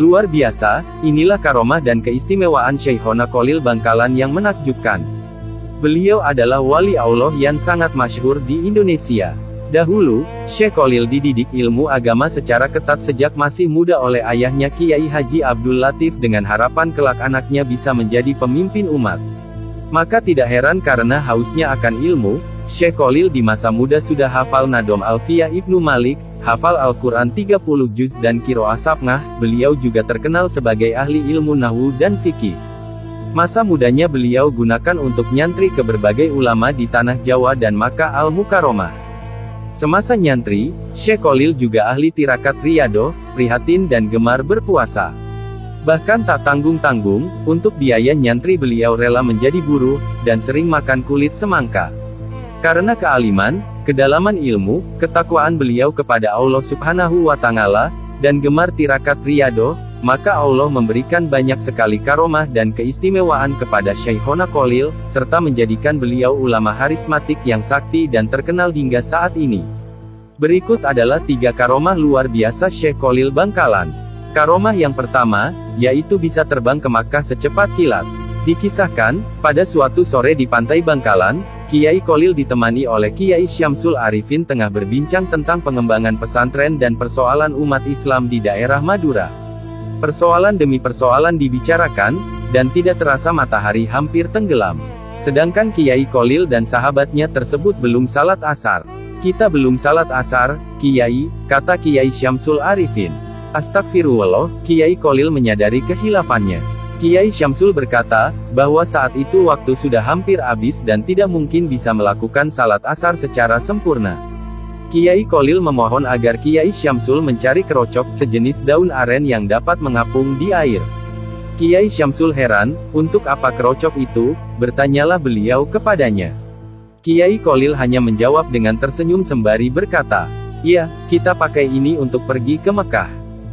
Luar biasa, inilah karomah dan keistimewaan Syekhona Kholil Bangkalan yang menakjubkan. Beliau adalah wali Allah yang sangat masyhur di Indonesia. Dahulu, Syekh Kholil dididik ilmu agama secara ketat sejak masih muda oleh ayahnya Kiai Haji Abdul Latif dengan harapan kelak anaknya bisa menjadi pemimpin umat. Maka tidak heran karena hausnya akan ilmu, Syekh Kholil di masa muda sudah hafal Nadom Alfiyah Ibnu Malik, hafal Al-Quran 30 juz dan Qiraah Sab'ah. Beliau juga terkenal sebagai ahli ilmu nahwu dan fikih. Masa mudanya beliau gunakan untuk nyantri ke berbagai ulama di tanah Jawa dan Makkah Al-Mukarramah. Semasa nyantri, Syekh Kholil juga ahli tirakat riyadoh, prihatin dan gemar berpuasa. Bahkan tak tanggung-tanggung, untuk biaya nyantri beliau rela menjadi buruh, dan sering makan kulit semangka. Karena kealiman, kedalaman ilmu, ketakwaan beliau kepada Allah Subhanahu wa Ta'ala, dan gemar tirakat riyadoh, maka Allah memberikan banyak sekali karomah dan keistimewaan kepada Syekhona Kholil, serta menjadikan beliau ulama harismatik yang sakti dan terkenal hingga saat ini. Berikut adalah 3 karomah luar biasa Syekh Kholil Bangkalan. Karomah yang pertama, yaitu bisa terbang ke Makkah secepat kilat. Dikisahkan, pada suatu sore di pantai Bangkalan, Kiai Kholil ditemani oleh Kiai Syamsul Arifin tengah berbincang tentang pengembangan pesantren dan persoalan umat Islam di daerah Madura. Persoalan demi persoalan dibicarakan, dan tidak terasa matahari hampir tenggelam. Sedangkan Kiai Kholil dan sahabatnya tersebut belum salat asar. "Kita belum salat asar, Kiai," kata Kiai Syamsul Arifin. "Astagfirullah," Kiai Kholil menyadari kehilafannya. Kiai Syamsul berkata, bahwa saat itu waktu sudah hampir habis dan tidak mungkin bisa melakukan salat asar secara sempurna. Kiai Kholil memohon agar Kiai Syamsul mencari kerocok sejenis daun aren yang dapat mengapung di air. Kiai Syamsul heran, "Untuk apa kerocok itu?" bertanyalah beliau kepadanya. Kiai Kholil hanya menjawab dengan tersenyum sembari berkata, "Iya, kita pakai ini untuk pergi ke Mekah."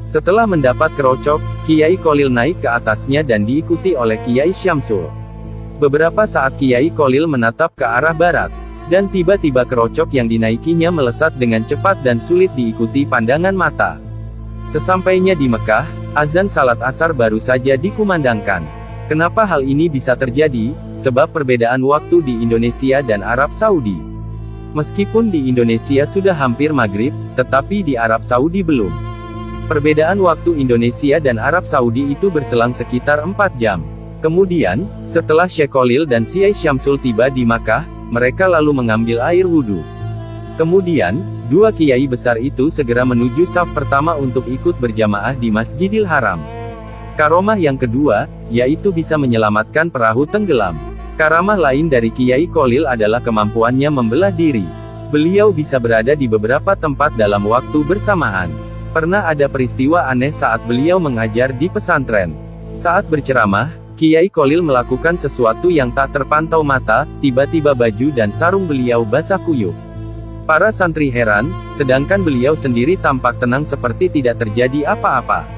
Setelah mendapat kerocok, Kiai Kholil naik ke atasnya dan diikuti oleh Kiai Syamsul. Beberapa saat Kiai Kholil menatap ke arah barat. Dan tiba-tiba kerocok yang dinaikinya melesat dengan cepat dan sulit diikuti pandangan mata. Sesampainya di Mekah, azan salat asar baru saja dikumandangkan. Kenapa hal ini bisa terjadi? Sebab perbedaan waktu di Indonesia dan Arab Saudi. Meskipun di Indonesia sudah hampir maghrib, tetapi di Arab Saudi belum. Perbedaan waktu Indonesia dan Arab Saudi itu berselang sekitar 4 jam. Kemudian, setelah Syekh Kholil dan Kiai Syamsul tiba di Makkah, mereka lalu mengambil air wudhu. Kemudian, 2 kiai besar itu segera menuju saf pertama untuk ikut berjamaah di Masjidil Haram. Karomah yang kedua, yaitu bisa menyelamatkan perahu tenggelam. Karamah lain dari Kiai Kholil adalah kemampuannya membelah diri. Beliau bisa berada di beberapa tempat dalam waktu bersamaan. Pernah ada peristiwa aneh saat beliau mengajar di pesantren. Saat berceramah, Kiai Kholil melakukan sesuatu yang tak terpantau mata, tiba-tiba baju dan sarung beliau basah kuyup. Para santri heran, sedangkan beliau sendiri tampak tenang seperti tidak terjadi apa-apa.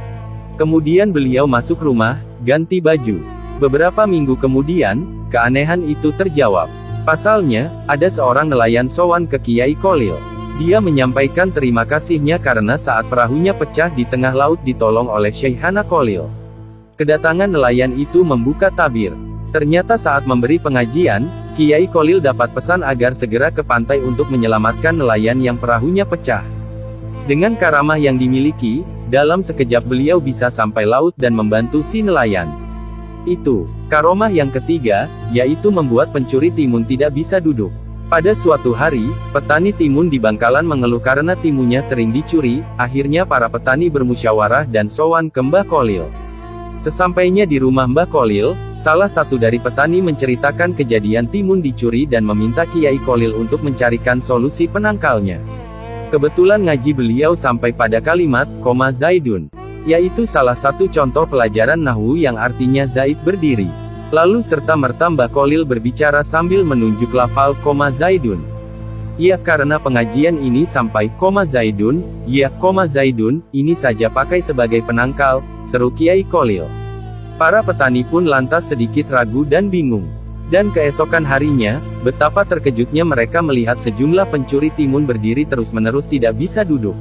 Kemudian beliau masuk rumah, ganti baju. Beberapa minggu kemudian, keanehan itu terjawab. Pasalnya, ada seorang nelayan sowan ke Kiai Kholil. Dia menyampaikan terima kasihnya karena saat perahunya pecah di tengah laut ditolong oleh Syekhana Kholil. Kedatangan nelayan itu membuka tabir. Ternyata saat memberi pengajian, Kiai Kholil dapat pesan agar segera ke pantai untuk menyelamatkan nelayan yang perahunya pecah. Dengan karamah yang dimiliki, dalam sekejap beliau bisa sampai laut dan membantu si nelayan. Itu, karomah yang ketiga, yaitu membuat pencuri timun tidak bisa duduk. Pada suatu hari, petani timun di Bangkalan mengeluh karena timunnya sering dicuri. Akhirnya para petani bermusyawarah dan sowan ke Mbah Kholil. Sesampainya di rumah Mbah Kholil, salah satu dari petani menceritakan kejadian timun dicuri dan meminta Kiai Kholil untuk mencarikan solusi penangkalnya. Kebetulan ngaji beliau sampai pada kalimat, Zaidun, yaitu salah satu contoh pelajaran nahwu yang artinya Zaid berdiri. Lalu serta-merta Mbah Kholil berbicara sambil menunjuk lafal, Zaidun. Ya, karena pengajian ini sampai Zaidun, ya, Zaidun, ini saja pakai sebagai penangkal, seru Kiai Kholil. Para petani pun lantas sedikit ragu dan bingung. Dan keesokan harinya, betapa terkejutnya mereka melihat sejumlah pencuri timun berdiri terus-menerus tidak bisa duduk.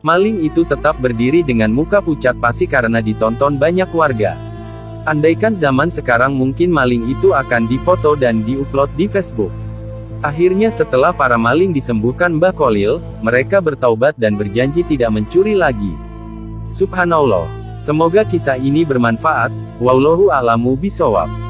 Maling itu tetap berdiri dengan muka pucat pasi karena ditonton banyak warga. Andaikan zaman sekarang mungkin maling itu akan difoto dan diupload di Facebook. Akhirnya setelah para maling disembuhkan Mbah Kholil, mereka bertaubat dan berjanji tidak mencuri lagi. Subhanallah. Semoga kisah ini bermanfaat. Wallahu a'lamu bishawab.